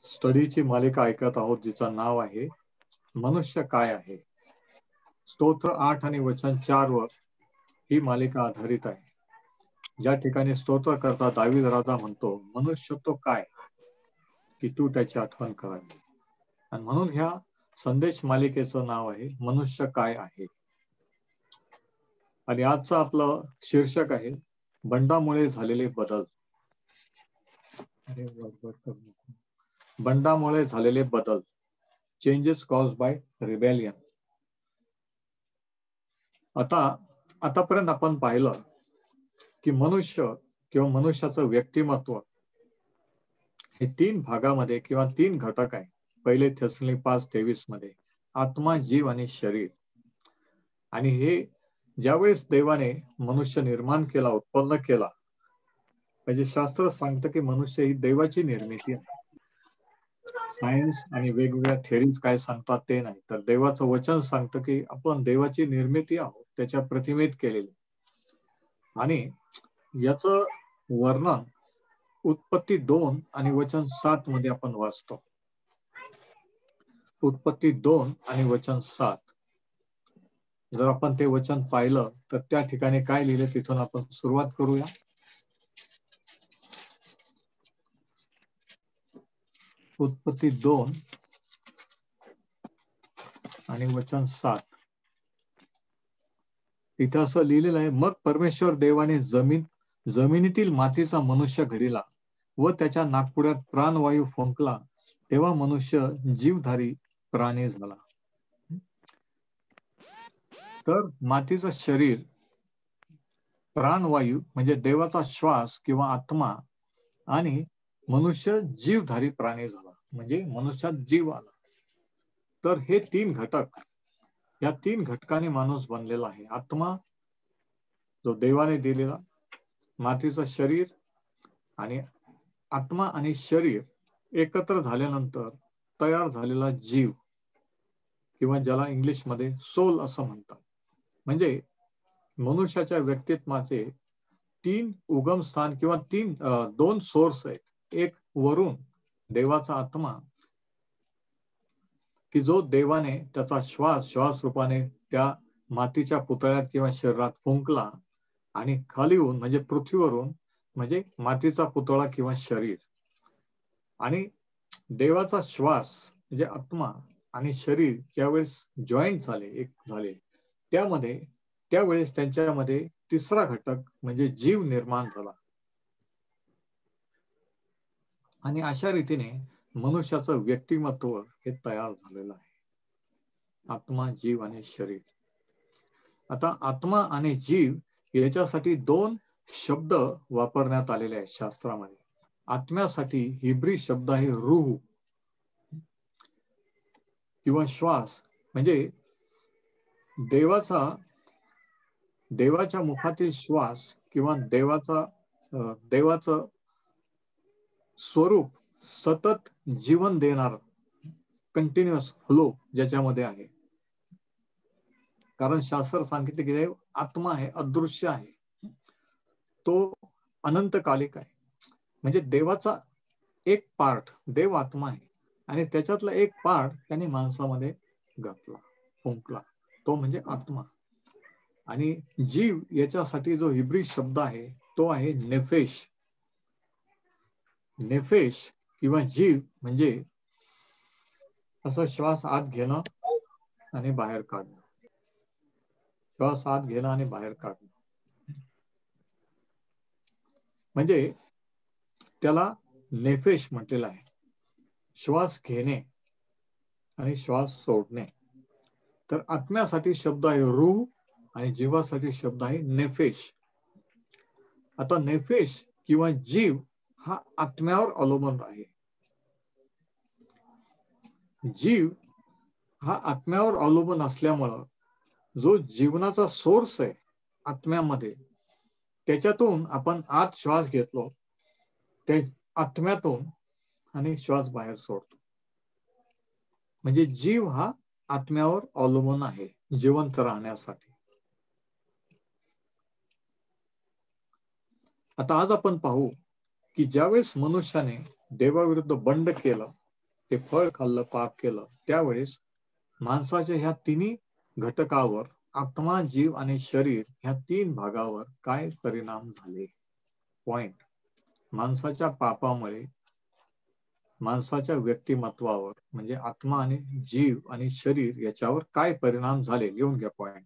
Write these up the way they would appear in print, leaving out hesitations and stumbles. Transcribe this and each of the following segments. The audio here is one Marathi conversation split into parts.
स्टडीची मालिका ऐकत आहोत जिचं नाव आहे मनुष्य काय आहे. स्तोत्र 8 आणि वचन 4 वर ही मालिका आधारित आहे. ज्या ठिकाणी स्तोत्रकर्ता दावीद राजा म्हणतो, मनुष्य तो काय की तू त्याची आठवण करावी. आणि म्हणून ह्या संदेश मालिकेचं नाव आहे मनुष्य काय आहे. आणि आजचं आपलं शीर्षक आहे बंडामुळे झालेले बदल. बंडामुळे झालेले बदल, चेंजेस कॉज बाय रिबेलियन. आतापर्यंत आपण पाहिलं की मनुष्य किंवा मनुष्याचं व्यक्तिमत्व हे 3 भागामध्ये किंवा 3 घटक आहे. पहिले थेसलोनिके 5:23 मध्ये आत्मा, जीव आणि शरीर. आणि हे ज्यावेळेस देवाने मनुष्य निर्माण केला, उत्पन्न केला, म्हणजे शास्त्र सांगतं की मनुष्य ही देवाची निर्मिती आहे. सायन्स आणि वेगवेगळ्या थेरीज काय सांगतात ते नाही, तर देवाचं वचन सांगतं की आपण देवाची निर्मिती आहोत, त्याच्या प्रतिमेत केलेली. आणि याचं वर्णन उत्पत्ती 2 आणि वचन 7 मध्ये आपण वाचतो. उत्पत्ती 2 आणि वचन 7. जर आपण ते वचन पाहिलं तर त्या ठिकाणी काय लिहिले तिथून आपण सुरुवात करूया. उत्पत्ती 2 आणि वचन 7. तिथं असं लिहिलेलं आहे, मग परमेश्वर देवाने जमिनीतील मातीचा मनुष्य घडिला व त्याच्या नाकपुड्यात प्राणवायू फुंकला, तेव्हा मनुष्य जीवधारी प्राणी झाला. तर मातीचं शरीर, प्राणवायू म्हणजे देवाचा श्वास किंवा आत्मा, आणि मनुष्य जीवधारी प्राणी झाला म्हणजे मनुष्यात जीव आला. तर हे 3 घटक, या 3 घटकांनी माणूस बनलेला आहे. आत्मा जो देवाने दिलेला, मातीचं शरीर, आणि आत्मा आणि शरीर एकत्र झाल्यानंतर तयार झालेला जीव, किंवा ज्याला इंग्लिशमध्ये सोल असं म्हणतात. म्हणजे मनुष्याच्या व्यक्तित्वाचे 3 उगमस्थान किंवा 2 सोर्स आहेत. एक वरून देवाचा आत्मा, की जो देवाने त्याचा श्वास रूपाने त्या मातीच्या पुतळ्यात किंवा शरीरात फुंकला, आणि खाली येऊन म्हणजे पृथ्वीवरून म्हणजे मातीचा पुतळा किंवा शरीर. आणि देवाचा श्वास म्हणजे आत्मा आणि शरीर ज्यावेळेस जॉईंट झाले त्यावेळेस त्यांच्यामध्ये तिसरा घटक म्हणजे जीव निर्माण झाला. आणि अशा रीतीने मनुष्याचं व्यक्तिमत्व हे तयार झालेलं आहे. आत्मा, जीव आणि शरीर. आता आत्मा आणि जीव याच्यासाठी 2 शब्द वापरण्यात आलेले आहेत शास्त्रामध्ये. आत्म्यासाठी हिब्री शब्द आहे रूह किंवा श्वास, म्हणजे देवाच्या मुखातील श्वास किंवा देवाचं स्वरूप सतत जीवन देणार कंटिन्युअस फ्लो ज्याच्यामध्ये आहे. कारण शास्त्र सांगितले की देव आत्मा आहे, अदृश्य आहे, तो अनंतकालिक आहे. म्हणजे देवाचा एक पार्ट देव आत्मा आहे, आणि त्याच्यातला एक पार्ट त्याने माणसामध्ये घातला, फुंकला, तो म्हणजे आत्मा. आणि जीव याच्यासाठी जो हिब्री शब्द आहे तो आहे नेफेश. नेफेश किंवा जीव म्हणजे असं श्वास आत घेणं आणि बाहेर काढणं, श्वास आत घेणं आणि बाहेर काढणं, म्हणजे त्याला नेफेश म्हटलेलं आहे. श्वास घेणे आणि श्वास सोडणे. तर आत्म्यासाठी शब्द आहे रूह आणि जीवासाठी शब्द आहे नेफेश. आता नेफेश किंवा जीव हा आत्म्यावर अवलंबून आहे. जीव हा आत्म्यावर अवलंबून असल्यामुळं जो जीवनाचा सोर्स आहे आत्म्यामध्ये, त्याच्यातून आपण आत श्वास घेतलो ते आत्म्यातून, आणि श्वास बाहेर सोडतो. म्हणजे जीव हा आत्म्यावर अवलंबून आहे जिवंत राहण्यासाठी. आता आज आपण पाहू की ज्यावेळेस मनुष्याने देवाविरुद्ध बंड केलं ते फळ खाल्लं, पाप केलं, त्यावेळेस माणसाच्या ह्या तिन्ही घटकावर, आत्मा, जीव आणि शरीर ह्या तीन भागावर काय परिणाम झाले. पॉइंट. माणसाच्या पापामुळे माणसाच्या व्यक्तिमत्वावर म्हणजे आत्मा आणि जीव आणि शरीर याच्यावर काय परिणाम झाले, लिहून घ्या पॉइंट.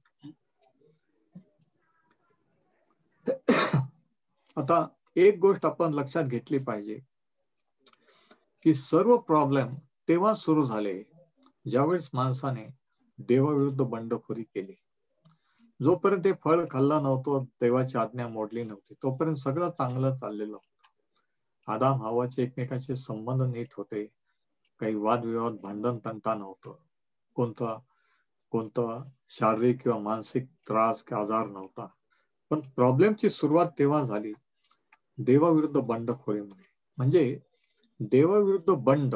आता एक गोष्ट आपण लक्षात घेतली पाहिजे की सर्व प्रॉब्लेम तेव्हा सुरू झाले ज्यावेळेस माणसाने देवाविरुद्ध बंडखोरी केली. जोपर्यंत ते फळ खाल्लं नव्हतं, देवाची आज्ञा मोडली नव्हती, तोपर्यंत सगळं चांगलं चाललेलं होतं. आदाम हव्वाचे एकमेकांचे संबंध नीट होते, काही वादविवाद, भांडण तंटा नव्हतं, कोणता शारीरिक किंवा मानसिक त्रास किंवा आजार नव्हता. पण प्रॉब्लेमची सुरुवात तेव्हा झाली देवाविरुद्ध बंडखोरीमध्ये. म्हणजे देवाविरुद्ध बंड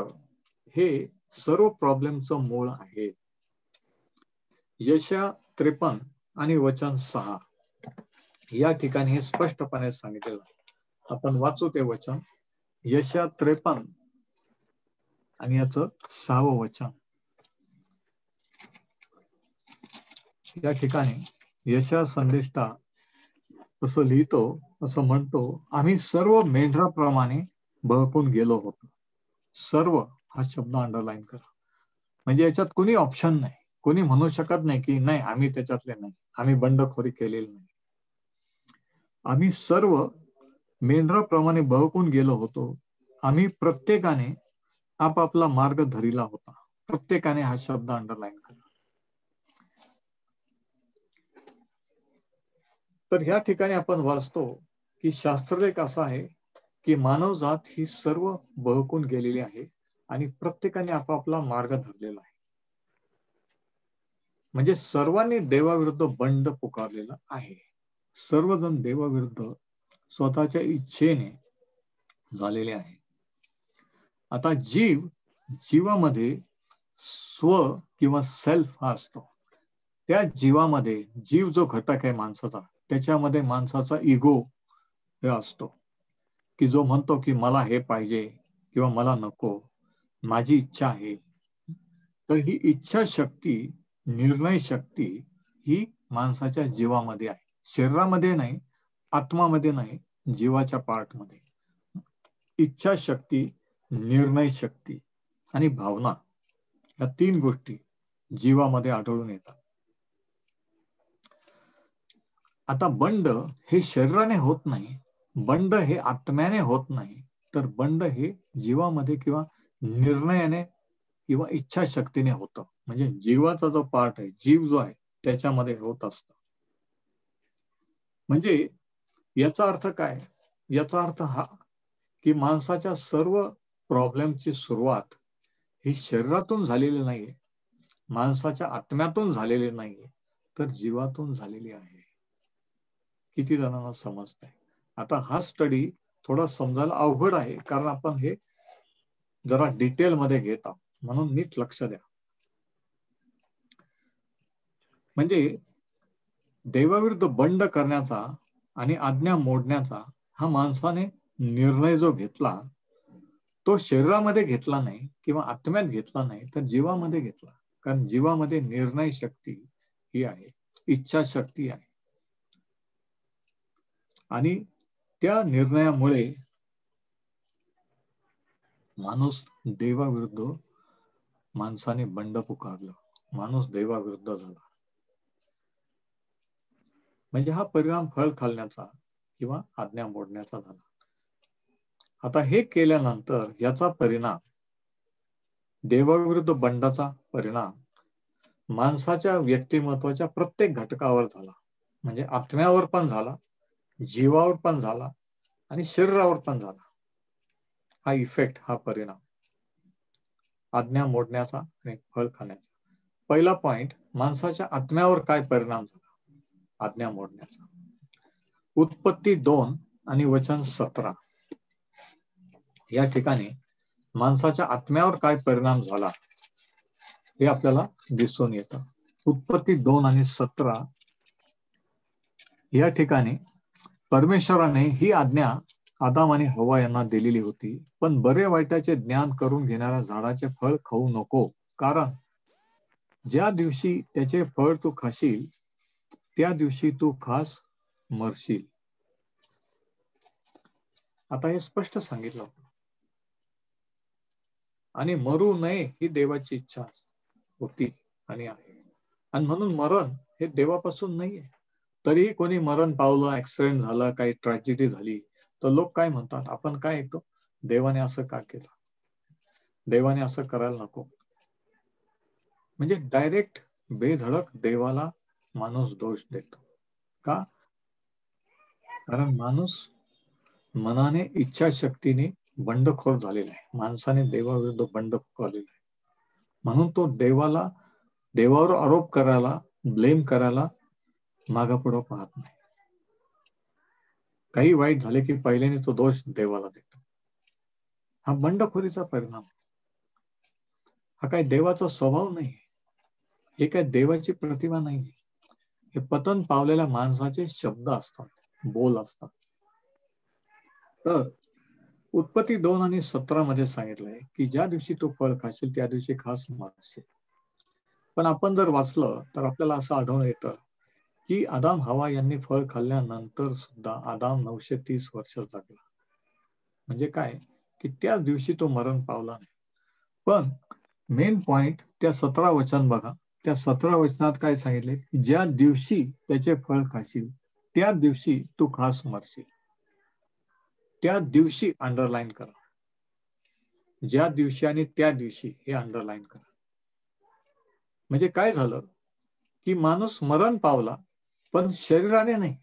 हे सर्व प्रॉब्लेमचं मूळ आहे. यशा 53 आणि वचन 6 या ठिकाणी हे स्पष्टपणे सांगितलेलं आहे. आपण वाचू ते वचन. यशा 53 आणि याचं 6वं वचन. या ठिकाणी यशा संदेष्टा असं लिहितो, असं म्हणतो, आम्ही सर्व मेंढराप्रमाणे बहकून गेलो होतो. सर्व हा शब्द अंडरलाईन करा. म्हणजे याच्यात कोणी ऑप्शन नाही, कोणी म्हणू शकत नाही की नाही आम्ही त्याच्यातले नाही, आम्ही बंडखोरी केलेली नाही. आम्ही सर्व मेंढराप्रमाणे बहकून गेलो होतो, आम्ही प्रत्येकाने आपापला मार्ग धरिला होता. प्रत्येकाने हा शब्द अंडरलाईन करा. तर ह्या ठिकाणी आपण वाचतो की शास्त्रलेख असा आहे की मानवजात ही सर्व बहकून गेलेली आहे आणि प्रत्येकाने आपापला मार्ग धरलेला आहे. म्हणजे सर्वांनी देवाविरुद्ध बंड पुकारलेला आहे. सर्वजण देवाविरुद्ध स्वतःच्या इच्छेने झालेले आहे. आता जीवामध्ये स्व किंवा सेल्फ हा असतो. त्या जीवामध्ये जीव जो घटक आहे माणसाचा, त्याच्यामध्ये माणसाचा इगो हे असतो की जो म्हणतो की मला हे पाहिजे किंवा मला नको, माझी इच्छा आहे. तर ही इच्छा शक्ती, निर्णय शक्ती ही माणसाच्या जीवामध्ये आहे. शरीरामध्ये नाही, आत्मामध्ये नाही, जीवाच्या पार्टमध्ये. इच्छा शक्ती, निर्णय शक्ती आणि भावना या तीन गोष्टी जीवामध्ये आढळून येतात. आता बंड हे शरीराने होत नाही, बंड हे आत्म्याने होत नाही, तर बंड हे जीवामध्ये किंवा निर्णयाने किंवा इच्छा शक्तीने होतं. म्हणजे जीवाचा जो पार्ट आहे, जीव जो आहे त्याच्यामध्ये होत असतं. म्हणजे याचा अर्थ काय? याचा अर्थ हा की माणसाच्या सर्व प्रॉब्लेमची सुरुवात ही शरीरातून झालेली नाहीये, माणसाच्या आत्म्यातून झालेली नाहीये, तर जीवातून झालेली आहे. किती जणांना समजतंय? आता हा स्टडी थोडा समजायला अवघड आहे कारण आपण हे जरा डिटेल मध्ये घेत आहोत, म्हणून नीट लक्ष द्या. म्हणजे देवाविरुद्ध बंड करण्याचा आणि आज्ञा मोडण्याचा हा माणसाने निर्णय जो घेतला तो शरीरामध्ये घेतला नाही किंवा आत्म्यात घेतला नाही, तर जीवामध्ये घेतला. कारण जीवामध्ये निर्णय शक्ती ही आहे, इच्छा शक्ती आहे, आणि त्या निर्णयामुळे माणूस देवाविरुद्ध माणसाने बंड पुकारलं, माणूस देवाविरुद्ध झाला. म्हणजे हा परिणाम फळ खाल्ल्याचा किंवा आज्ञा मोडण्याचा झाला. आता हे केल्यानंतर याचा परिणाम, देवाविरुद्ध बंडाचा परिणाम माणसाच्या व्यक्तिमत्वाच्या प्रत्येक घटकावर झाला. म्हणजे आत्म्यावर पण झाला, जीवावर पण झाला आणि शरीरावर पण झाला. हा इफेक्ट, हा परिणाम आज्ञा मोडण्याचा आणि फळ खाण्याचा. पहिला पॉइंट, माणसाच्या आत्म्यावर काय परिणाम झाला आज्ञा मोडण्याचा. उत्पत्ती 2 आणि वचन 17 या ठिकाणी माणसाच्या आत्म्यावर काय परिणाम झाला हे आपल्याला दिसून येतं. उत्पत्ती 2 आणि 17 या ठिकाणी परमेश्वराने ही आज्ञा आदाम आणि हवा यांना दिलेली होती. पण बरे वाईटाचे ज्ञान करून घेणाऱ्या झाडाचे फळ खाऊ नको, कारण ज्या दिवशी त्याचे फळ तू खाशील त्या दिवशी तू खास मरशील. आता हे स्पष्ट सांगितलं आणि मरू नये ही देवाची इच्छा होती आणि आहे. आणि म्हणून मरण हे देवापासून नाहीये. तरीही कोणी मरण पावलं, ऍक्सिडेंट झाला, काही ट्रॅजेडी झाली, तर लोक काय म्हणतात, आपण काय ऐकतो, देवाने असं का केलं, देवाने असं करायला नको. म्हणजे डायरेक्ट बेधडक देवाला माणूस दोष देतो. का? कारण माणूस मनाने, इच्छाशक्तीने बंडखोर झालेला आहे. माणसाने देवाविरुद्ध बंडखोर झालेला आहे. म्हणून तो देवावर आरोप करायला, ब्लेम करायला मागापुढं पाहत नाही. काही वाईट झाले की पहिल्याने तो दोष देवाला देतो. हा बंडखोरीचा परिणाम. हा काय देवाचा स्वभाव नाही, हे काय देवाची प्रतिमा नाही. हे पतन पावलेल्या माणसाचे शब्द असतात, बोल असतात. तर उत्पत्ती 2 आणि 17 मध्ये सांगितलंय की ज्या दिवशी तू फळ खाशील त्या दिवशी खास मरशील. पण आपण जर वाचलं तर आपल्याला असं आढळून येतं की आदाम हवा यांनी फळ खाल्ल्यानंतर सुद्धा आदाम 930 वर्ष जगला. म्हणजे काय की त्या दिवशी तो मरण पावला नाही. पण मेन पॉइंट त्या 17 वचन बघा. त्या 17 वचनात काय सांगितले, ज्या दिवशी त्याचे फळ खाशील त्या दिवशी तू खास मरशील. त्या दिवशी अंडरलाईन करा. ज्या दिवशी आणि त्या दिवशी हे अंडरलाईन करा. म्हणजे काय झालं की माणूस मरण पावला पण शरीराने नाही.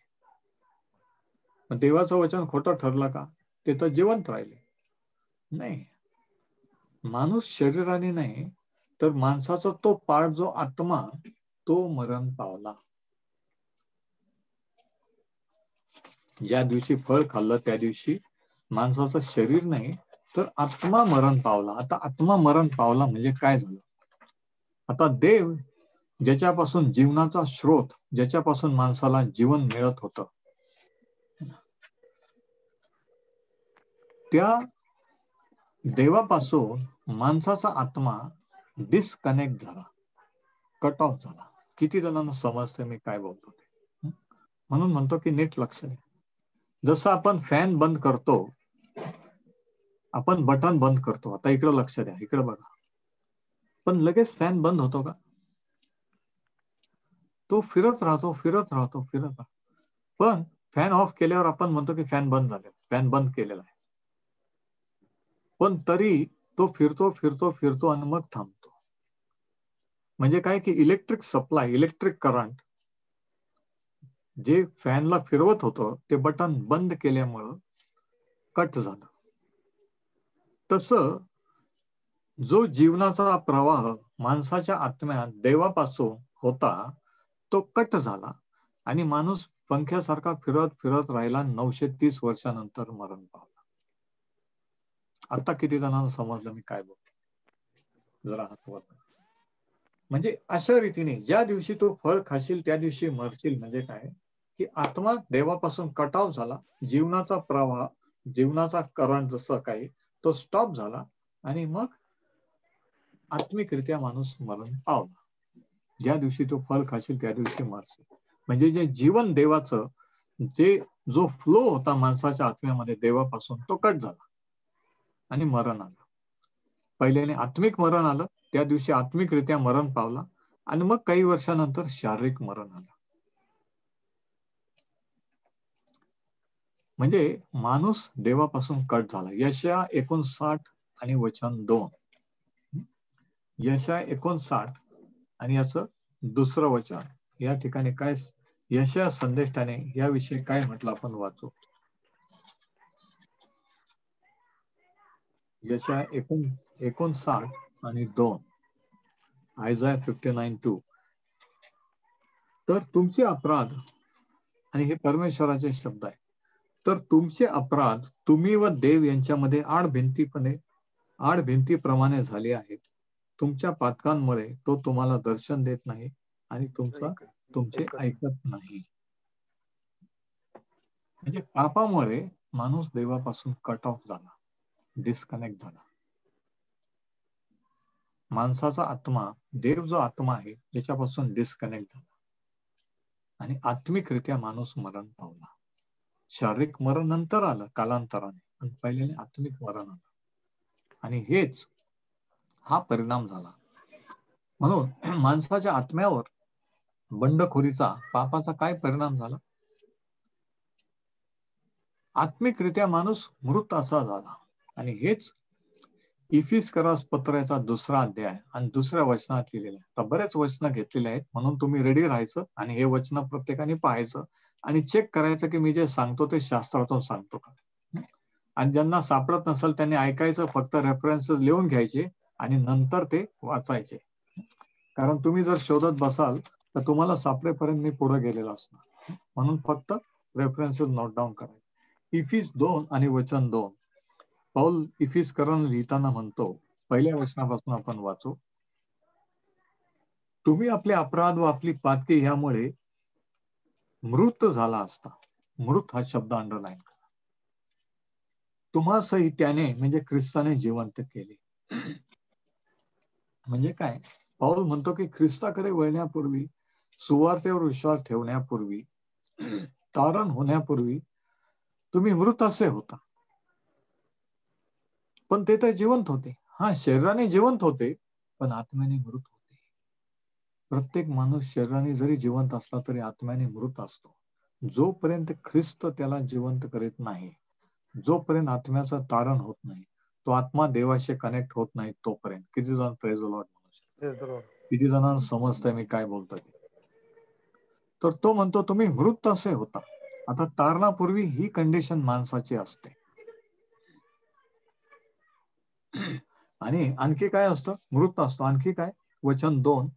देवाचं वचन खोटं ठरलं का? ते तर जिवंत राहिले नाही. माणूस शरीराने नाही तर माणसाचा तो पार्ट जो आत्मा तो मरण पावला. ज्या दिवशी फळ खाल्लं त्या दिवशी माणसाचं शरीर नाही तर आत्मा मरण पावला. आता आत्मा मरण पावला म्हणजे काय झालं? आता देव ज्याच्यापासून जीवनाचा स्रोत, ज्याच्यापासून माणसाला जीवन मिळत होतं, त्या देवापासून माणसाचा आत्मा डिस्कनेक्ट झाला, कट ऑफ झाला. किती जणांना समजते मी काय बोलतो ते? म्हणून म्हणतो की नीट लक्ष द्या. जसं आपण फॅन बंद करतो, आपण बटन बंद करतो. आता इकडे लक्ष द्या, इकडे बघा. पण लगेच फॅन बंद होतो का? तो फिरत राहतो, फिरत राहतो, फिरत राहतो. पण फॅन ऑफ केल्यावर आपण म्हणतो की फॅन बंद झाले, फॅन बंद केलेला आहे. पण तरी तो फिरतो फिरतो फिरतो आणि मग थांबतो. म्हणजे काय की इलेक्ट्रिक सप्लाय, इलेक्ट्रिक करंट जे फॅनला फिरवत होतं ते बटन बंद केल्यामुळं कट झालं. तसं जो जीवनाचा प्रवाह माणसाच्या आत्म्यात देवापासून होता तो कट झाला आणि माणूस पंख्यासारखा फिरत फिरत राहिला. 930 वर्षानंतर मरण पावला. आता किती जणांना समजलं मी काय बोलतो? जरा हात वर. म्हणजे अशा रीतीने ज्या दिवशी तू फळ खाशील त्या दिवशी मरशील. म्हणजे काय की आत्मा देवापासून कट ऑफ झाला, जीवनाचा प्रवाह, जीवनाचा करंट जसं काही तो स्टॉप झाला आणि मग आत्मिकरित्या माणूस मरण पावला. ज्या दिवशी तो फळ खाशील त्या दिवशी मरशील. म्हणजे जे जीवन देवाचं, जो फ्लो होता माणसाच्या आत्म्यामध्ये देवापासून तो कट झाला आणि मरण आलं. पहिल्याने आत्मिक मरण आलं, त्या दिवशी आत्मिकरित्या मरण पावला आणि मग काही वर्षानंतर शारीरिक मरण आलं. म्हणजे माणूस देवापासून कट झाला. यशया 59 आणि वचन 2. यशया 59 आणि याचं दुसरं वचन. या ठिकाणी काय यशया संदेष्टाने याविषयी काय म्हटलं आपण वाचू. यशया 59 आणि 2. आयझाया 59:2. तर तुमचे अपराध, आणि हे परमेश्वराचे शब्द आहे, तर तुमचे अपराध तुम्ही व देव यांच्यामध्ये आडभिंतीप्रमाणे झाले आहेत. तुमच्या पातकांमुळे तो तुम्हाला दर्शन देत नाही आणि तुमचे ऐकत नाही. म्हणजे पापामुळे माणूस देवापासून कट ऑफ झाला, डिस्कनेक्ट झाला. माणसाचा आत्मा, देव जो आत्मा आहे त्याच्यापासून डिस्कनेक्ट झाला आणि आत्मिकरित्या माणूस मरण पावला. शारीरिक मरण नंतर आलं कालांतराने, पण पहिले आत्मिक मरण आलं. आणि हेच हा परिणाम झाला. म्हणून माणसाच्या आत्म्यावर बंडखोरीचा, पापाचा काय परिणाम झाला? आत्मिकरित्या माणूस मृत असा झाला. आणि हेच इफिस्करास पत्राचा 2रा अध्याय आणि 2ऱ्या वचनात लिहिलेलं आहे. तर बरेच वचनं घेतलेले आहेत, म्हणून तुम्ही रेडी राहायचं आणि हे वचन प्रत्येकाने पाहायचं आणि चेक करायचं की मी जे सांगतो ते शास्त्रातून सांगतो का. आणि ज्यांना सापडत नसेल त्यांनी ऐकायचं, फक्त रेफरन्स लिहून घ्यायचे आणि नंतर ते वाचायचे. कारण तुम्ही जर शोधत बसाल तर तुम्हाला सापडेपर्यंत मी पुढे गेलेला असणार. म्हणून फक्त रेफरन्सेस नोट डाऊन करायचे. इफिस 2 आणि वचन 2. पौल इफिस्करांना लिहिताना म्हणतो, पहिल्या वचनापासून आपण वाचू. तुम्ही आपले अपराध व आपली पातकी यामुळे मृत झाला असता. मृत हा शब्द अंडरलाईन करा. तुम्हासही त्याने म्हणजे ख्रिस्ताने जिवंत केले. म्हणजे काय? पौल म्हणतो की ख्रिस्ताकडे वळण्यापूर्वी, सुवार्तेवर विश्वास ठेवण्यापूर्वी, तारण होण्यापूर्वी तुम्ही मृत असे होता. पण ते तर जिवंत होते. हा, शरीराने जिवंत होते, पण आत्म्याने मृत होते. प्रत्येक माणूस शरीराने जरी जिवंत असला तरी आत्म्याने मृत असतो. जोपर्यंत ख्रिस्त त्याला जिवंत करीत नाही, जोपर्यंत आत्म्याचं तारण होत नाही, तो आत्मा देवाशी कनेक्ट होत नाही तोपर्यंत. किती जण प्रेज द लॉर्ड म्हणू शकतात? किती जणांना समजतंय मी काय बोलतोय? तर तो म्हणतो तुम्ही मृत असे होता. आता तारणापूर्वी ही कंडिशन माणसाची असते. आणि आणखी काय असतं? मृत असतो. आणखी काय? वचन 2.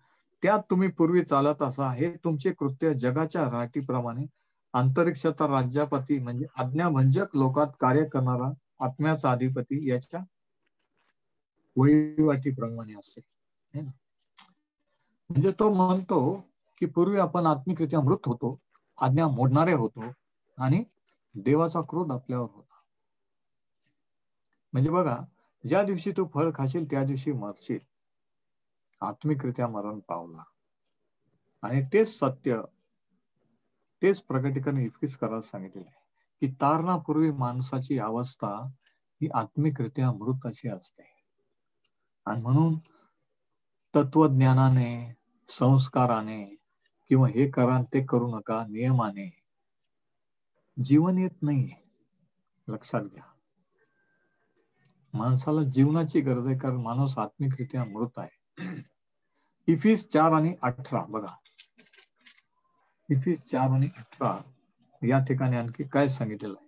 त्यात तुम्ही पूर्वी चालत असा, हे तुमचे कृत्य जगाच्या राटीप्रमाणे अंतरिक्षाचा राज्यापती म्हणजे आज्ञाभंजक लोकात कार्य करणारा आत्म्याचा अधिपती याच्या वहिवाटीप्रमाणे असते. म्हणजे तो म्हणतो की पूर्वी आपण आत्मिकरित्या मृत होतो, आज्ञा मोडणारे होतो आणि देवाचा क्रोध आपल्यावर होता. म्हणजे बघा, ज्या दिवशी तू फळ खाशील त्या दिवशी मरशील. आत्मिकरित्या मरण पावला. आणि तेच सत्य, तेच प्रकटीकरण इतकीच करायला सांगितलेलं आहे की तारणापूर्वी माणसाची अवस्था ही आत्मिकरित्या मृत अशी असते. आणि म्हणून तत्वज्ञानाने, संस्काराने किंवा हे करा ते करू नका नियमाने जीवन येत नाही. लक्षात घ्या, माणसाला जीवनाची गरज आहे, कारण माणूस आत्मिकरित्या मृत आहे. इफिस 4 आणि 18 बघा. इफिस 4 आणि 18 या ठिकाणी आणखी काय सांगितलेलं आहे?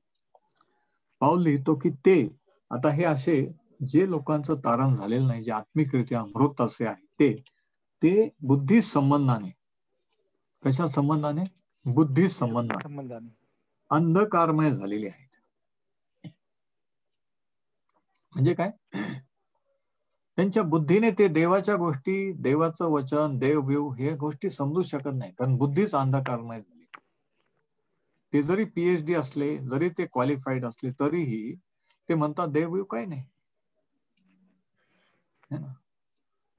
पौल लिहितो की ते, आता हे असे जे लोकांचं तारण झालेलं नाही, जे आत्मिकरित्या मृत असे आहे, ते बुद्धी संबंधाने, कशा संबंधाने? बुद्धी संबंधाने अंधकारमय झालेले आहेत. म्हणजे काय? त्यांच्या बुद्धीने ते देवाच्या गोष्टी, देवाचं वचन, देवबिव हे गोष्टी समजू शकत नाही, कारण बुद्धीच अंधकारमय झाली. ते जरी PhD असले, जरी ते क्वालिफाईड असले, तरीही ते म्हणतात देवबिव काही नाही.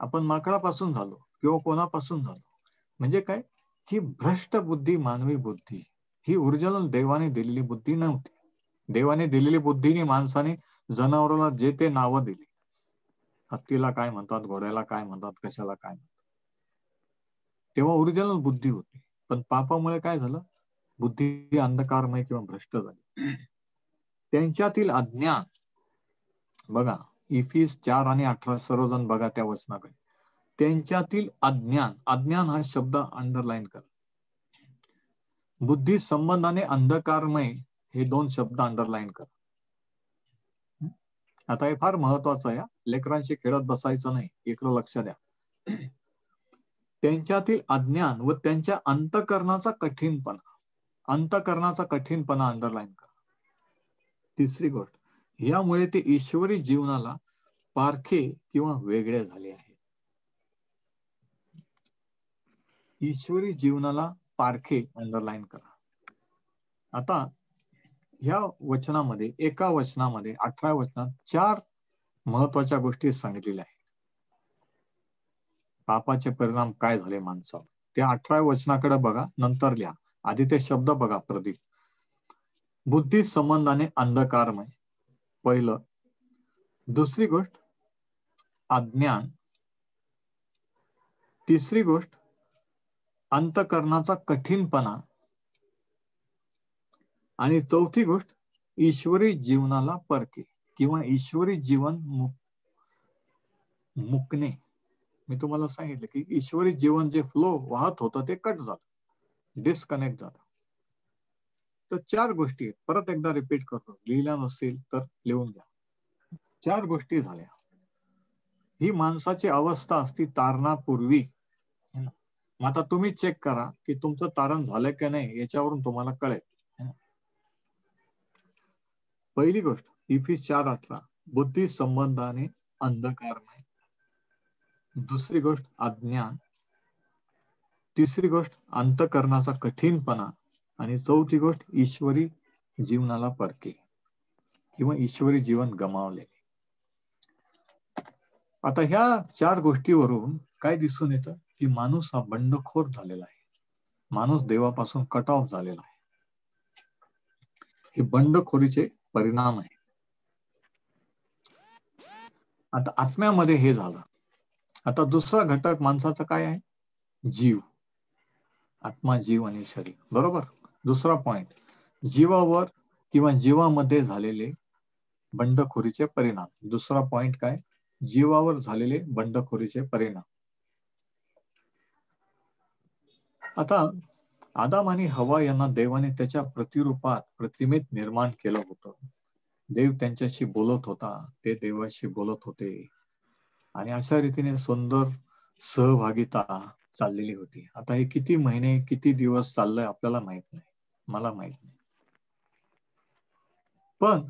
आपण माकडापासून झालो किंवा कोणापासून झालो. म्हणजे काय? ही भ्रष्ट बुद्धी, मानवी बुद्धी, ही ओरिजिनल देवाने दिलेली बुद्धी नव्हती. देवाने दिलेली बुद्धीने माणसाने जनावराला जे ते नावं दिली. हत्तीला काय म्हणतात, घोड्याला काय म्हणतात, कशाला काय म्हणतात. तेव्हा ओरिजिनल बुद्धी होती. पण पापामुळे काय झालं? बुद्धी अंधकारमय किंवा भ्रष्ट झाली. त्यांच्यातील अज्ञान बघा, इफिस 4 आणि 18 सर्वजण बघा त्या वचनाकडे. त्यांच्यातील अज्ञान, अज्ञान हा शब्द अंडरलाईन करा. बुद्धी संबंधाने अंधकारमय हे 2 शब्द अंडरलाईन करा. आता हे फार महत्वाचं आहे. लेकरांशी खेळत बसायचं नाही, इकडं लक्ष द्या. त्यांच्यातील अज्ञान व त्यांच्या अंतःकरणाचा कठीणपणा, अंतःकरणाचा कठीणपणा अंडरलाईन करा. तिसरी गोष्ट, यामुळे ते ईश्वरी जीवनाला पारखे किंवा वेगळे झाले आहे. ईश्वरी जीवनाला पारखे अंडरलाईन करा. आता ह्या वचनामध्ये, एका वचनामध्ये 18 वचनात 4 महत्वाच्या गोष्टी सांगितलेल्या आहेत. पापाचे परिणाम काय झाले माणसावर, त्या 18 वचनाकडे बघा, नंतर लिहा. आधी ते शब्द बघा. प्रदीप, बुद्धी संबंधाने अंधकारमय, पहिलं. दुसरी गोष्ट अज्ञान. तिसरी गोष्ट अंतकरणाचा कठीणपणा. आणि चौथी गोष्ट ईश्वरी जीवनाला परके किंवा ईश्वरी जीवन मुकणे. मी तुम्हाला सांगितलं की ईश्वरी जीवन जे फ्लो वाहत होतं ते कट झालं, डिस्कनेक्ट झालं. तर 4 गोष्टी आहेत. परत एकदा रिपीट करतो, लिहिल्या नसतील तर लिहून घ्या. 4 गोष्टी झाल्या. ही माणसाची अवस्था असती तारणापूर्वी. मग आता तुम्ही चेक करा की तुमचं तारण झालं की नाही, याच्यावरून तुम्हाला कळेल. पहिली गोष्ट इफिस 4:18, बुद्धी संबंधाने अंधकारमय. दुसरी गोष्ट अज्ञान. तिसरी गोष्ट अंतकरणाचा कठीणपणा. आणि चौथी गोष्ट ईश्वरी जीवनाला परके किंवा ईश्वरी जीवन गमावले. आता ह्या 4 गोष्टीवरून काय दिसून येतं की माणूस हा बंडखोर झालेला आहे. माणूस देवापासून कट ऑफ झालेला आहे. हे बंडखोरीचे परिणाम आहे. आता आत्म्यामध्ये हे झालं. आता दुसरा घटक माणसाचा काय आहे? जीव. आत्मा, जीव आणि शरीर, बरोबर. दुसरा पॉइंट, जीवावर किंवा जीवामध्ये झालेले बंडखोरीचे परिणाम. दुसरा पॉइंट काय? जीवावर झालेले बंडखोरीचे परिणाम. आता आदाम आणि हवा यांना देवाने त्याच्या प्रतिरूपात, प्रतिमेत निर्माण केलं होतं. देव त्यांच्याशी बोलत होता, ते देवाशी बोलत होते, आणि अशा रीतीने सुंदर सहभागिता चाललेली होती. आता हे किती महिने, किती दिवस चाललंय आपल्याला माहित नाही, मला माहित नाही. पण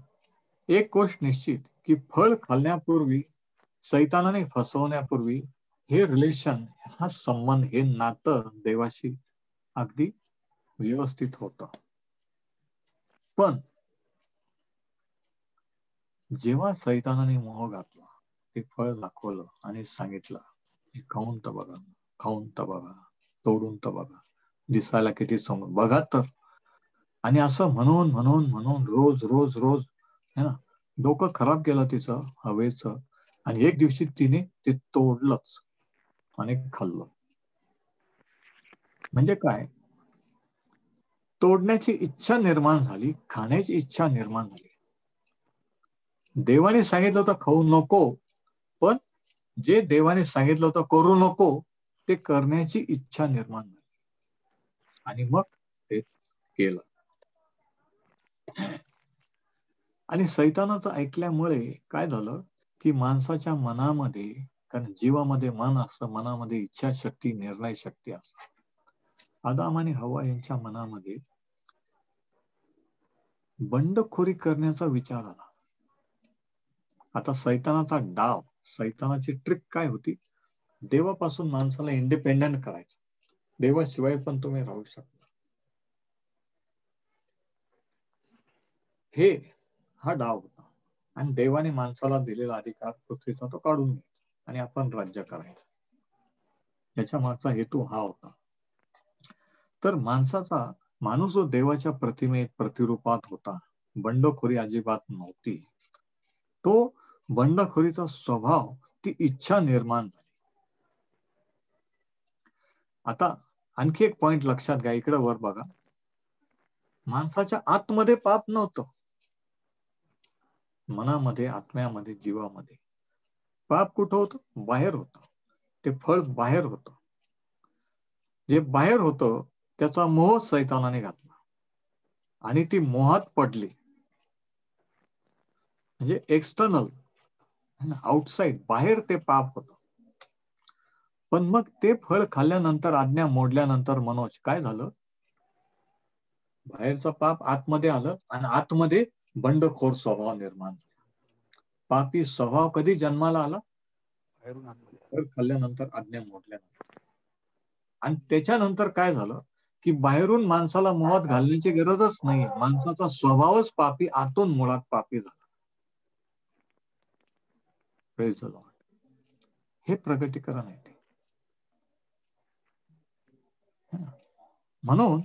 एक गोष्ट निश्चित की फळ खाल्ल्यापूर्वी, सैतानाने फसवण्यापूर्वी, हे रिलेशन, हा संबंध, हे नातं देवाशी अगदी व्यवस्थित होतं. पण जेव्हा सैतानाने मोह घातला, ते फळ दाखवलं आणि सांगितलं, हे खाऊन तर बघा, खाऊन तर बघा, तोडून तर बघा, दिसायला किती समोर बघा तर. आणि असं म्हणून म्हणून म्हणून रोज रोज रोज, है ना, डोकं खराब केलं तिचं, हवेचं. आणि एक दिवशी तिने ते तोडलंच आणि खाल्लं. म्हणजे काय? तोडण्याची इच्छा निर्माण झाली, खाण्याची इच्छा निर्माण झाली. देवाने सांगितलं होतं खाऊ नको, पण जे देवाने सांगितलं होतं करू नको, ते करण्याची इच्छा निर्माण झाली आणि मग ते केलं. आणि सैतानाचं ऐकल्यामुळे काय झालं की माणसाच्या मनामध्ये, कारण जीवामध्ये मन असतं, मनामध्ये इच्छाशक्ती, निर्णय शक्ती असते. आदाम आणि हवा यांच्या मनामध्ये बंडखोरी करण्याचा विचार आला. आता सैतानाचा डाव, सैतानाची ट्रिक काय होती? देवापासून माणसाला इंडिपेंडेंट करायचं. देवाशिवाय पण तुम्ही राहू शकता, हे हा डाव होता. आणि देवाने माणसाला दिलेला अधिकार पृथ्वीचा तो काढून घ्यायचा आणि आपण राज्य करायचं. याच्या मागचा हेतू हा होता. तर माणूस जो देवाच्या प्रतिमेत, प्रतिरूपात होता, बंडखोरी अजिबात नव्हती, तो बंडखोरीचा स्वभाव, ती इच्छा निर्माण झाली. आता आणखी एक पॉइंट लक्षात घ्या, इकडे वर बघा. माणसाच्या आतमध्ये पाप नव्हतं, मनामध्ये, आत्म्यामध्ये, जीवामध्ये. पाप कुठं होतं? बाहेर होतं. ते फळ बाहेर होतं. जे बाहेर होतं त्याचा मोह सैतानाने घातला आणि ती मोहात पडली. म्हणजे एक्सटर्नल, आउटसाइड, बाहेर ते पाप होतं. पण मग ते फळ खाल्ल्यानंतर, आज्ञा मोडल्यानंतर मनोज काय झालं? बाहेरचं पाप आतमध्ये आलं आणि आतमध्ये बंडखोर स्वभाव निर्माण झाला. पापी स्वभाव कधी जन्माला आला? फळ खाल्ल्यानंतर, आज्ञा मोडल्यानंतर. आणि त्याच्यानंतर काय झालं? की बाहेरून माणसाला मोहात घालण्याची गरजच नाहीये. माणसाचा स्वभावच पापी, आतून मुळात पापी झाला. Praise the Lord. हे प्रगटीकरण आहे ते. म्हणून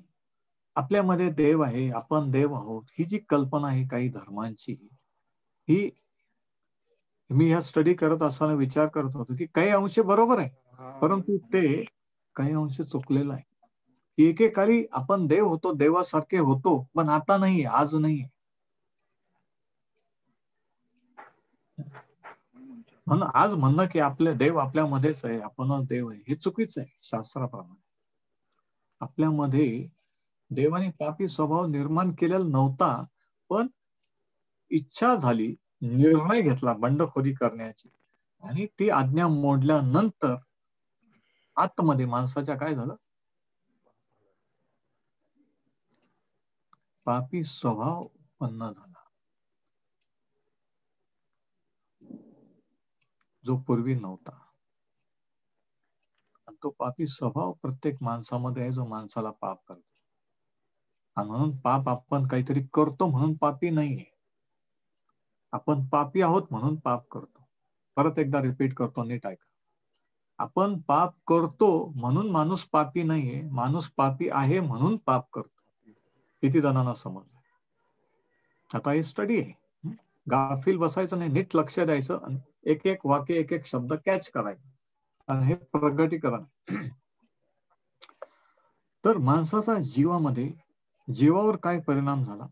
आपल्यामध्ये देव आहे, आपण देव आहोत, ही जी कल्पना आहे काही धर्मांची, ही मी ह्या स्टडी करत असताना विचार करत होतो की काही अंश बरोबर आहे, परंतु ते काही अंश चुकलेलं आहे. एकेकाळी आपण देव होतो, देवासारखे होतो, पण आता नाही, आज नाही. म्हणून आज म्हणणं की आपले देव आपल्यामध्येच आहे, आपणच देव आहे, हे चुकीचं आहे. शास्त्राप्रमाणे आपल्यामध्ये देवाने पापी स्वभाव निर्माण केलेला नव्हता, पण इच्छा झाली, निर्णय घेतला बंडखोरी करण्याची, आणि ती आज्ञा मोडल्यानंतर आतमध्ये माणसाच्या काय झालं? पापी स्वभाव उत्पन्न झाला, जो पूर्वी नव्हता. तो पापी स्वभाव प्रत्येक माणसामध्ये आहे, जो माणसाला पाप करतो. आणि म्हणून पाप आपण काहीतरी करतो म्हणून पापी नाहीये. आपण पापी आहोत म्हणून पाप करतो. परत एकदा रिपीट करतो, नीट ऐका. आपण पाप करतो म्हणून माणूस पापी नाहीये, माणूस पापी आहे म्हणून पाप करतो. किती जणांना समजलं? आता ही स्टडी आहे, गाफील बसायचं नाही, नीट लक्ष द्यायचं आणि एक एक वाक्य, एक एक शब्द कॅच करायचं, आणि हे प्रगटीकरण. तर माणसाचा जीवावर काय परिणाम झाला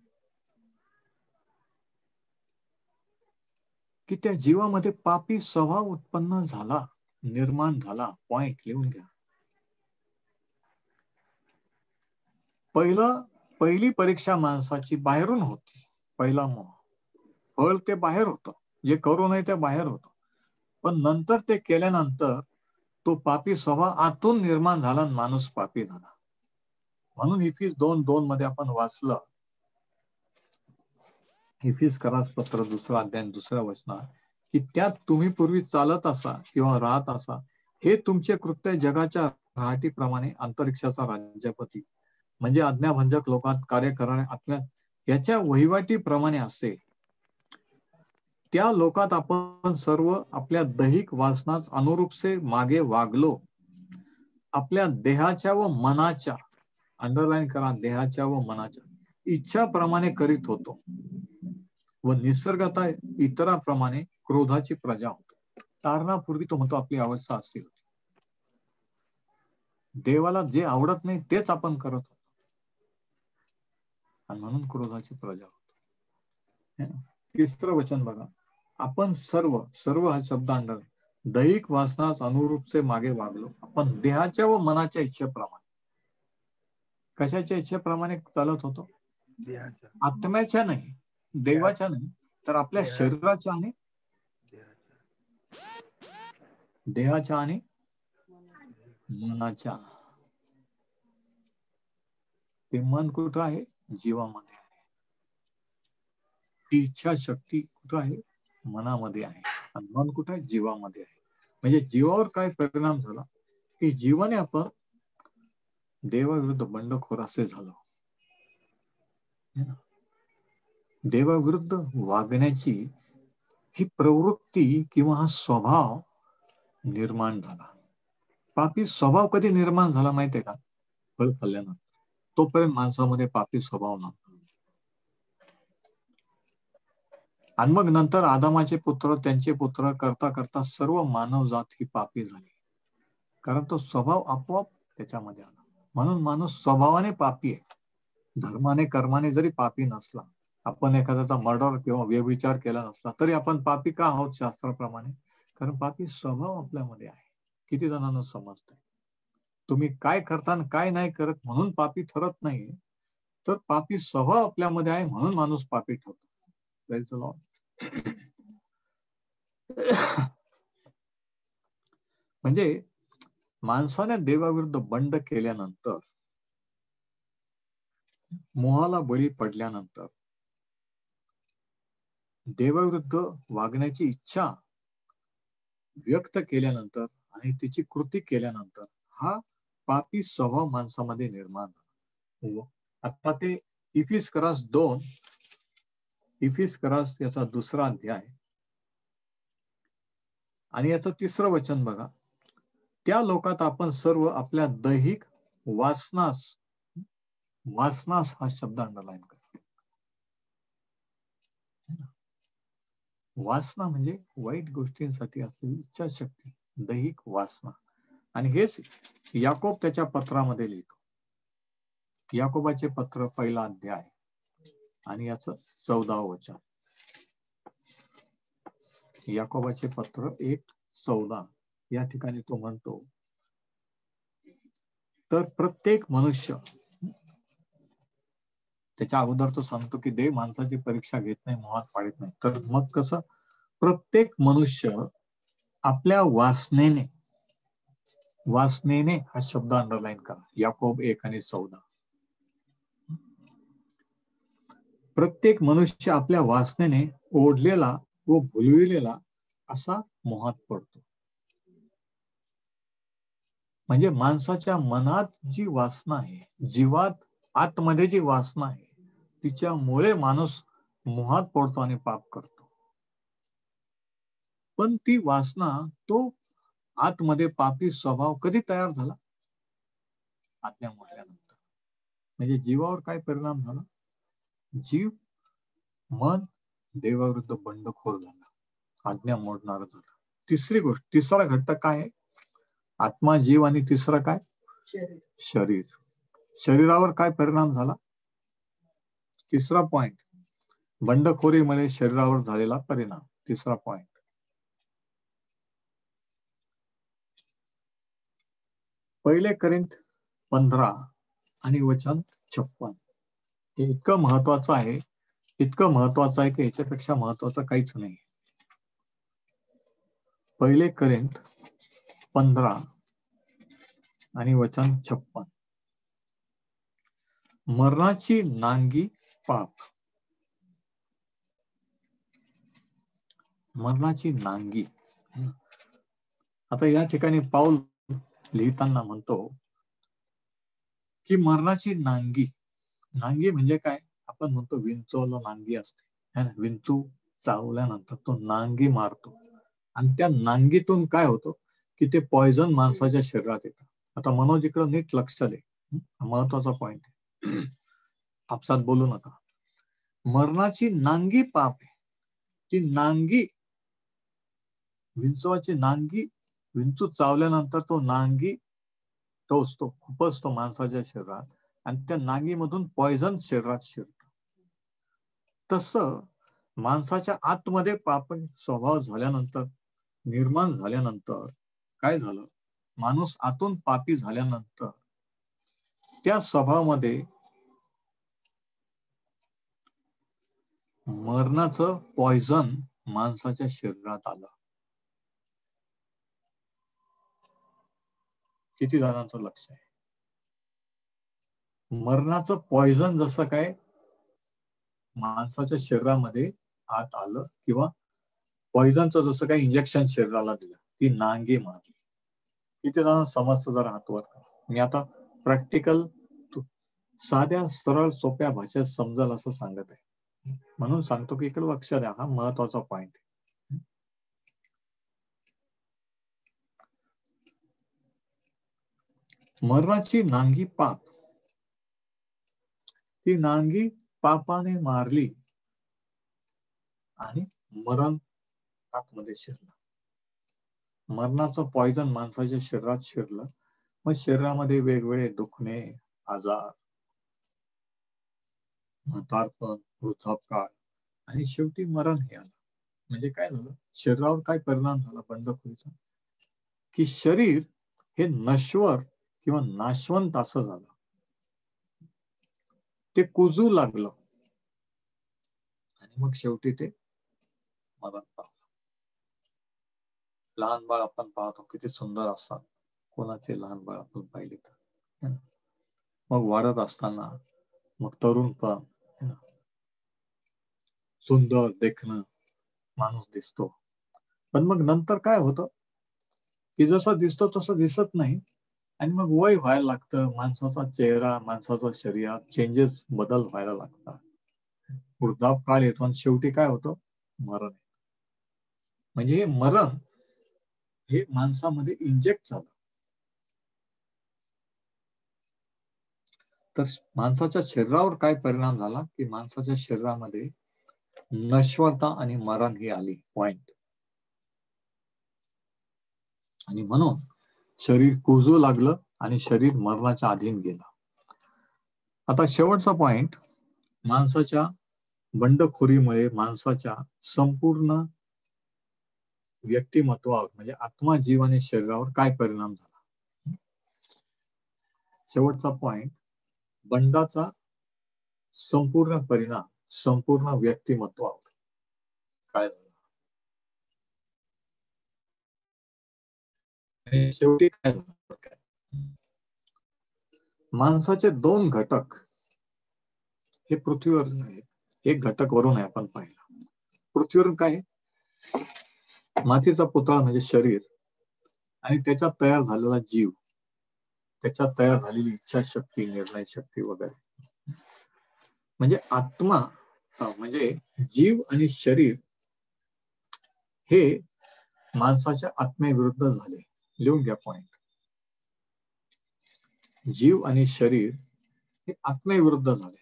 की त्या जीवामध्ये पापी स्वभाव उत्पन्न झाला, निर्माण झाला. पॉइंट लिहून घ्या. पहिली परीक्षा माणसाची बाहेरून होती. पहिला मोह, फळ ते बाहेर होतं, जे करू नये ते बाहेर होतं, पण नंतर ते केल्यानंतर तो पापी स्वभाव आतून निर्माण झाला आणि माणूस पापी झाला. म्हणून इफिस 2:2 मध्ये आपण वाचलं, इफिस करास पत्र 2 अध्याय 2 वचन, की त्यात तुम्ही पूर्वी चालत असा किंवा राहत असा, हे तुमचे कृत्य जगाच्या राहटीप्रमाणे अंतरिक्षाचा राज्यपती म्हणजे आज्ञाभंजक लोकात कार्य करणाऱ्या आत्म्या याच्या वहिवाटीप्रमाणे असे. त्या लोकात आपण सर्व आपल्या दैहिक वासनास अनुरूपसे मागे वागलो, आपल्या देहाच्या व मनाच्या, अंडरलाईन करा, देहाच्या व मनाच्या इच्छाप्रमाणे करीत होतो व निसर्गता इतराप्रमाणे क्रोधाची प्रजा होतो. तारणापूर्वी तो म्हणतो आपली अवस्था अशी होती. देवाला जे आवडत नाही तेच आपण करत होतो, आणि म्हणून क्रोधाची प्रजा होतो. तिसरं वचन बघा, आपण सर्व हा शब्द अंडर, दैहिक वासनास अनुरूपचे मागे वागलो, आपण देहाच्या व मनाच्या इच्छेप्रमाणे. कशाच्या इच्छेप्रमाणे चालत होतो? आत्म्याच्या नाही, देवाच्या नाही, तर आपल्या शरीराच्या आणि देहाच्या आणि मनाच्या. ते मन कुठं आहे? जीवामध्ये आहे. ती इच्छा शक्ती कुठं आहे? मनामध्ये आहे. आणि मन कुठं आहे? जीवामध्ये आहे. म्हणजे जीवावर काय परिणाम झाला की जीवाने आपण देवाविरुद्ध बंडखोर असे झालो. देवाविरुद्ध वागण्याची ही प्रवृत्ती किंवा हा स्वभाव निर्माण झाला. पापी स्वभाव कधी निर्माण झाला माहितीये का? फळ खाल्ल्यानंतर. तोपर्यंत माणसामध्ये पापी स्वभाव नव्हता. आणि मग नंतर आदामाचे पुत्र, त्यांचे पुत्र करता करता सर्व मानवजात ही पापी झाली, कारण तो स्वभाव आपोआप त्याच्यामध्ये आला. म्हणून माणूस स्वभावाने पापी आहे. धर्माने कर्माने जरी पापी नसला, आपण एखाद्याचा मर्डर किंवा व्यभिचार केला नसला तरी आपण पापी का आहोत शास्त्राप्रमाणे? कारण पापी स्वभाव आपल्यामध्ये आहे. किती जणांना समजतंय? तुम्ही काय करता आणि काय नाही करत म्हणून पापी ठरत नाही, तर पापी स्वभाव आपल्यामध्ये आहे म्हणून माणूस पापी ठरतो. Praise the Lord. म्हणजे माणसाने देवाविरुद्ध बंड केल्यानंतर, मोहाला बळी पडल्यानंतर, देवाविरुद्ध वागण्याची इच्छा व्यक्त केल्यानंतर आणि तिची कृती केल्यानंतर हा पापी स्वभाव माणसामध्ये निर्माण झाला. आता ते इफिस्करास 2, इफिस्करास याचा 2रा अध्याय आणि याचं 3रं वचन बघा. त्या लोकात आपण सर्व आपल्या दैहिक वासनास, वासनास हा शब्द अंडरलाईन करा. वासना म्हणजे वाईट गोष्टींसाठी असलेली इच्छाशक्ती, दैहिक वासना. आणि हेच याकोब त्याच्या पत्रामध्ये लिहितो. याकोबाचे पत्र 1 अध्याय आणि याचं 14वं वचन. याकोबाचे पत्र 1:14 या ठिकाणी तो म्हणतो, तर प्रत्येक मनुष्य, त्याच्या अगोदर तो सांगतो की देव माणसाची परीक्षा घेत नाही, मोहात पाडत नाही. तर मग कसं? प्रत्येक मनुष्य आपल्या वासनेने, वासनेने हा शब्द अंडरलाईन करा. याकोब 1:14. प्रत्येक मनुष्य आपल्या वासनेने ओढलेला व भुलविलेला असा मोहात पडतो. म्हणजे माणसाच्या मनात जी वासना आहे, जीवात आतमध्ये जी वासना आहे, तिच्यामुळे माणूस मोहात पडतो आणि पाप करतो. पण ती वासना, तो आतमध्ये पापी स्वभाव कधी तयार झाला? आज्ञा मोडल्यानंतर. म्हणजे जीवावर काय परिणाम झाला? जीव, मन देवाविरुद्ध बंडखोर झाला, आज्ञा मोडणार झाला. तिसरी गोष्ट, 3रा घटक काय आहे? आत्मा, जीव आणि 3रं काय? शरीर. शरीरावर काय परिणाम झाला? 3रा पॉइंट, बंडखोरीमुळे शरीरावर झालेला परिणाम. 3रा पॉइंट. 1 कोरिंथ 15 आणि वचन 56. हे इतकं महत्वाचं आहे, इतकं महत्वाचं आहे की याच्यापेक्षा महत्वाचं काहीच नाही. 1 कोरिंथ 15 आणि वचन 56. मरणाची नांगी पाप. मरणाची नांगी. आता या ठिकाणी पाऊल लिहिताना म्हणतो की मरणाची नांगी. नांगी म्हणजे काय? आपण म्हणतो विंचूला नांगी असते, है ना? विंचू चावल्यानंतर तो नांगी मारतो आणि त्या नांगीतून काय होतं की ते पॉइझन माणसाच्या शरीरात येतं. आता मनोज इकडं नीट लक्ष दे, महत्वाचा पॉइंट आहे. आपसात बोलू नका. मरणाची नांगी पाप आहे. ती नांगी, विंचवाची नांगी, विंचू चावल्यानंतर तो नांगी टोचतो, खुपसतो माणसाच्या शरीरात आणि त्या नांगीमधून पॉइझन शरीरात शिरतो. तसं माणसाच्या आतमध्ये पाप स्वभाव झाल्यानंतर, निर्माण झाल्यानंतर काय झालं? माणूस आतून पापी झाल्यानंतर त्या स्वभावामध्ये मरणाचं पॉइझन माणसाच्या शरीरात आलं. किती जणांचं लक्ष आहे? मरणाचं पॉइझन जसं काय माणसाच्या शरीरामध्ये आत आलं, किंवा पॉइझनचं जसं काही इंजेक्शन शरीराला दिलं, ती नांगी मारली. किती जणांना समजतं? जरा हात वर करा. मी आता प्रॅक्टिकल, साध्या सरळ सोप्या भाषेत समजेल असं सांगत आहे, म्हणून सांगतो की इकडे लक्ष द्या. हा महत्वाचा पॉइंट आहे. मरणाची नांगी पाप. ती नांगी पापाने मारली आणि मरण आतमध्ये शिरलं. मरणाचं पॉइझन माणसाच्या शरीरात शिरलं. मग शरीरामध्ये वेगवेगळे दुखणे, आजार, म्हातारपण, वृद्धापकाळ आणि शेवटी मरण हे आलं. म्हणजे काय झालं? शरीरावर काय परिणाम झाला बंडखोरीचा? की शरीर हे नश्वर किंवा नाशवंत असं झालं, ते कुजू लागलं आणि मग शेवटी ते मरण पावलं. लहान बाळ आपण पाहतो किती सुंदर असतात. कोणाचे लहान बाळ आपण पाहिले तर, मग वाढत असताना मग तरुणपण, सुंदर देखणं माणूस दिसतो. पण मग नंतर काय होतं की जसं दिसतो तसं दिसत नाही आणि मग वय व्हायला लागतं, माणसाचा चेहरा, माणसाचं शरीरात चेंजेस, बदल व्हायला लागतात. वृद्धापकाळ येतो आणि शेवटी काय होतं? मरण. म्हणजे हे मरण हे माणसामध्ये इंजेक्ट झालं. तर माणसाच्या शरीरावर काय परिणाम झाला की माणसाच्या शरीरामध्ये नश्वरता आणि मरण ही आली पॉइंट. आणि म्हणून शरीर कुजू लागलं आणि शरीर मरणाच्या अधीन गेलं. आता शेवटचा पॉइंट, माणसाच्या बंडखोरीमुळे माणसाच्या संपूर्ण व्यक्तिमत्वावर म्हणजे आत्मा, जीव आणि शरीरावर काय परिणाम झाला. शेवटचा पॉइंट, बंडाचा संपूर्ण परिणाम संपूर्ण व्यक्तिमत्वावर काय झाला. शेवटी काय झालं, माणसाचे दोन घटक हे पृथ्वीवर आहेत. एक घटक वरून आहे आपण पाहिला. पृथ्वीवरून काय, मातीचा पुतळा म्हणजे शरीर आणि त्याच्यात तयार झालेला जीव, त्याच्यात तयार झालेली इच्छाशक्ती, निर्णय शक्ती वगैरे. म्हणजे आत्मा म्हणजे जीव आणि शरीर हे माणसाच्या आत्मेविरुद्ध झाले. लिहून घ्या पॉइंट. जीव आणि शरीर हे आत्मेविरुद्ध झाले.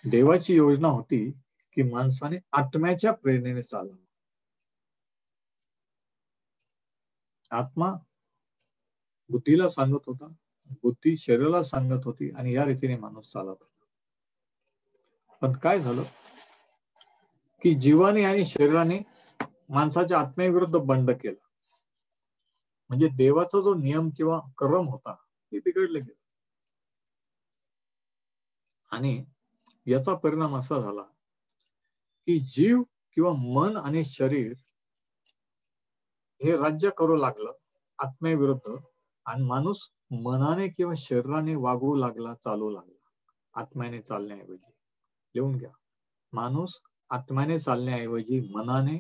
देवाची योजना होती की माणसाने आत्म्याच्या प्रेरणेने चालावं. आत्मा बुद्धीला सांगत होता, बुद्धी शरीराला सांगत होती आणि या रीतीने माणूस चालत होता. पण काय झालं की जीवाने आणि शरीराने माणसाच्या आत्म्याविरुद्ध बंड केला. म्हणजे देवाचा जो नियम किंवा क्रम होता ते बिघडले गेले. आणि याचा परिणाम असा झाला की जीव किंवा मन आणि शरीर हे राज्य करू लागलं आत्म्याविरुद्ध, आणि माणूस मनाने किंवा शरीराने वागू लागला, चालू लागला आत्म्याने चालण्याऐवजी. लिहून घ्या, माणूस आत्म्याने चालण्याऐवजी मनाने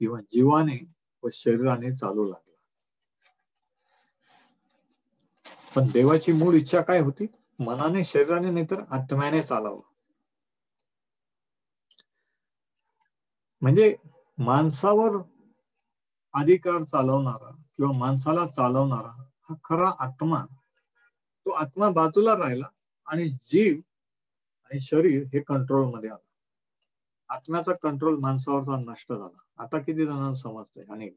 किंवा जीवाने व शरीराने चालू लागला. पण देवाची मूळ इच्छा काय होती? मनाने, शरीराने नाही तर आत्म्याने चालावं. म्हणजे माणसावर अधिकार चालवणारा किंवा माणसाला चालवणारा हा खरा आत्मा, तो आत्मा बाजूला राहिला आणि जीव आणि शरीर हे कंट्रोल मध्ये आलं. आत्म्याचा कंट्रोल माणसावरचा नष्ट झाला. आता किती जणांना समजतंय? आणि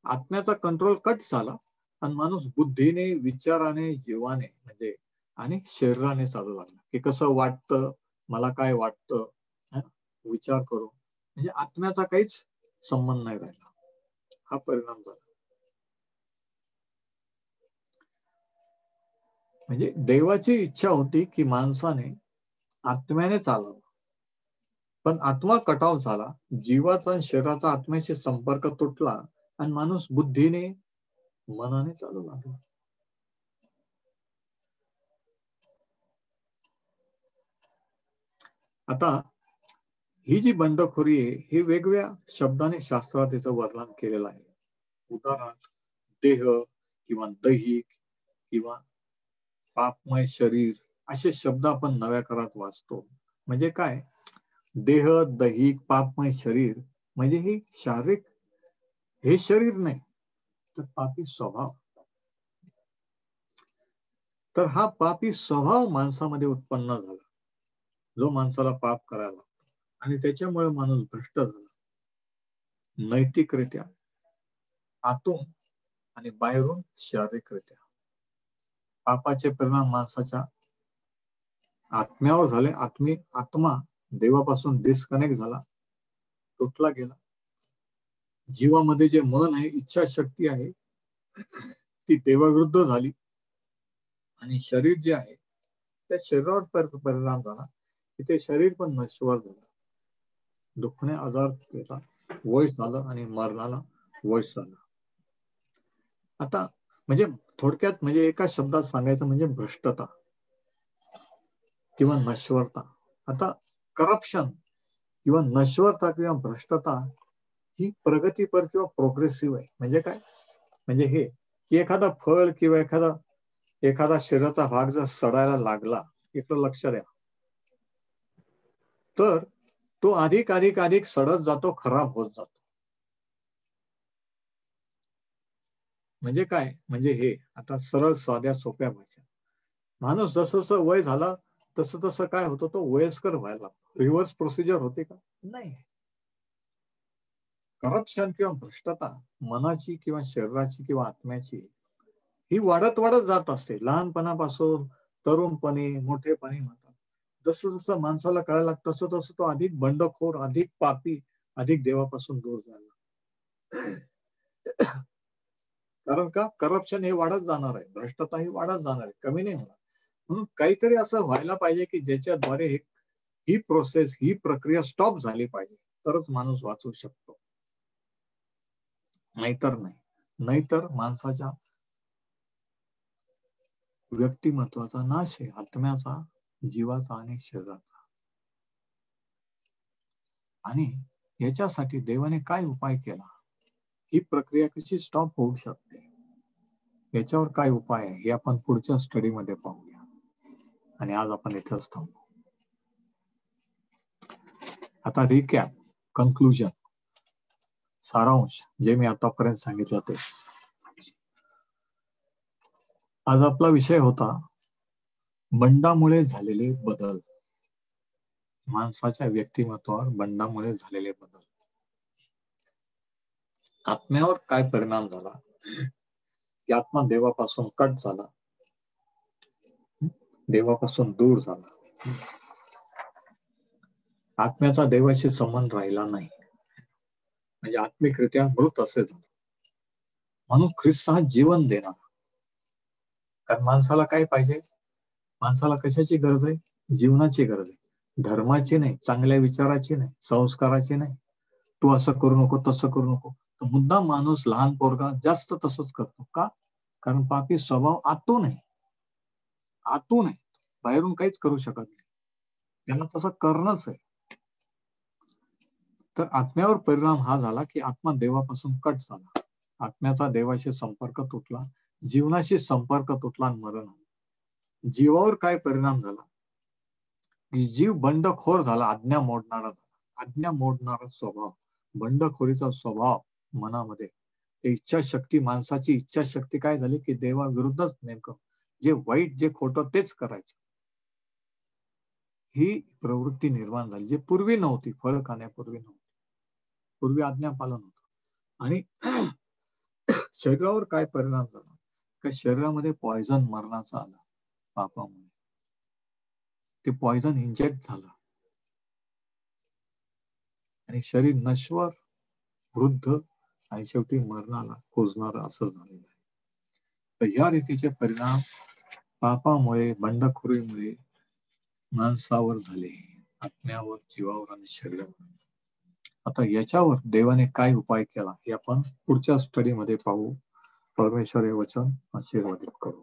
आत्म्याचा कंट्रोल कट झाला आणि माणूस बुद्धीने, विचाराने, जीवाने म्हणजे आणि शरीराने चालू लागला. की कसं वाटतं, मला काय वाटतं, विचार करू, म्हणजे आत्म्याचा काहीच संबंध नाही राहिला. हा परिणाम झाला. म्हणजे देवाची इच्छा होती की माणसाने आत्म्याने चालावं, पण आत्मा कटाव झाला, जीवाचा आणि शरीराचा आत्म्याशी संपर्क तुटला आणि माणूस बुद्धीने, मनाने चालू लागला. आता ही जी बंडखोरी आहे ही वेगवेगळ्या शब्दाने शास्त्रात तिचं वर्णन केलेलं आहे. उदाहरणार्थ देह किंवा दैहिक किंवा पापमय शरीर असे शब्द आपण नव्या काळात वाचतो. म्हणजे काय, देह, दैहिक, पापमय शरीर म्हणजे ही शारीरिक, हे शरीर नाही तर पापी स्वभाव. तर हा पापी स्वभाव माणसामध्ये उत्पन्न झाला, जो माणसाला पाप करायला लागतो आणि त्याच्यामुळे माणूस भ्रष्ट झाला, नैतिकरित्या आतून आणि बाहेरून शारीरिकरित्या. पापाचे परिणाम माणसाच्या आत्म्यावर झाले. आत्मा देवापासून डिस्कनेक्ट झाला, तुटला गेला. जीवामध्ये जे मन आहे, इच्छाशक्ती आहे, ती देवाविरुद्ध झाली आणि शरीर जे आहे त्या शरीरावर परिणाम झाला की ते शरीर पण नश्वर झालं, दुखणे, आजार केला, वयस झालं आणि मरणाला वयस झालं. आता म्हणजे थोडक्यात म्हणजे एका शब्दात सांगायचं म्हणजे भ्रष्टता किंवा नश्वरता. आता करप्शन किंवा नश्वरता किंवा भ्रष्टता ही प्रगतीपर किंवा प्रोग्रेसिव्ह आहे. म्हणजे काय, म्हणजे हे की एखादा फळ किंवा एखादा शरीराचा भाग जर सडायला लागला, इकडं लक्ष द्या, तर तो अधिक अधिक अधिक सडत जातो, खराब होत जातो. म्हणजे काय, म्हणजे हे आता सरळ साध्या सोप्या भाषा, माणूस जसं जसं वय झाला तसं तसं काय होतं, तो वयस्कर व्हायला लागतो. रिव्हर्स प्रोसिजर होते का? नाही. करप्शन किंवा भ्रष्टता मनाची किंवा शरीराची किंवा आत्म्याची ही वाढत वाढत जात असते, लहानपणापासून तरुणपणी मोठेपणी म्हणतात. जसं जसं माणसाला कळायला लागतं तसं तसं तो अधिक बंडखोर, अधिक पापी, अधिक देवापासून दूर झाला. कारण का, करप्शन हे वाढत जाणार आहे, भ्रष्टता ही वाढत जाणार आहे, कमी नाही होणार. म्हणून काहीतरी असं व्हायला पाहिजे की ज्याच्याद्वारे ही प्रोसेस, ही प्रक्रिया स्टॉप झाली पाहिजे, तरच माणूस वाचू शकतो. नाहीतर नाही. नाहीतर माणसाच्या व्यक्तिमत्वाचा नाश आहे, आत्म्याचा, जीवाचा आणि शरीराचा. आणि याच्यासाठी देवाने काय उपाय केला, ही प्रक्रिया कशी स्टॉप होऊ शकते, याच्यावर काय उपाय आहे हे आपण पुढच्या स्टडीमध्ये पाहूया. आणि आज आपण इथंच थांबू. आता रिकॅप, कन्क्लुजन, सारांश जे मी आतापर्यंत सांगितलं ते. आज आपला विषय होता बंडामुळे झालेले बदल, माणसाच्या व्यक्तिमत्वावर बंडामुळे झालेले बदल. आत्म्यावर काय परिणाम झाला, की आत्मा देवापासून कट झाला, देवापासून दूर झाला, आत्म्याचा देवाशी संबंध राहिला नाही, म्हणजे आत्मिकरित्या मृत असे झाला. म्हणून ख्रिस्त हा जीवन देणार. कारण माणसाला काय पाहिजे, माणसाला कशाची गरज आहे, जीवनाची गरज आहे, धर्माची नाही, चांगल्या विचाराची नाही, संस्काराची नाही. तू असं करू नको, तसं करू नको. तर मुद्दा माणूस, लहान पोरगा जास्त तसंच करतो का, कारण पापी स्वभाव आतून आहे, आतून आहे, बाहेरून काहीच करू शकत नाही, त्यांना तसं करणंच आहे. तर आत्म्यावर परिणाम हा झाला की आत्मा देवापासून कट झाला, आत्म्याचा देवाशी संपर्क तुटला, जीवनाशी संपर्क तुटला, मरण. जीवावर काय परिणाम झाला, जीव बंडखोर झाला, आज्ञा मोडणारा झाला. आज्ञा मोडणारा स्वभाव, बंडखोरीचा स्वभाव मनामध्ये, इच्छाशक्ती, माणसाची इच्छाशक्ती काय झाली की देवाविरुद्धच नेमकं जे वाईट, जे खोटं तेच करायचे, ही प्रवृत्ती निर्माण झाली, जी पूर्वी नव्हती. फळ खाण्यापूर्वी नव्हती, पूर्वी आज्ञापालन होतं. आणि शरीरावर काय परिणाम झाला, का शरीरामध्ये पॉयझन मरणाचा आला पापामुळे. ते पॉयझन इंजेक्ट झालं आणि शरीर नश्वर, वृद्ध आणि शेवटी मरणाला कुजणार असं झालेलं आहे. तर या रीतीचे परिणाम पापामुळे, बंडखोरीमुळे माणसावर झाले, आत्म्यावर, जीवावर आणि शरीरावर. आता याच्यावर देवाने काय उपाय केला हे आपण पुढच्या स्टडीमध्ये पाहू. परमेश्वर हे वचन आशीर्वादित करू.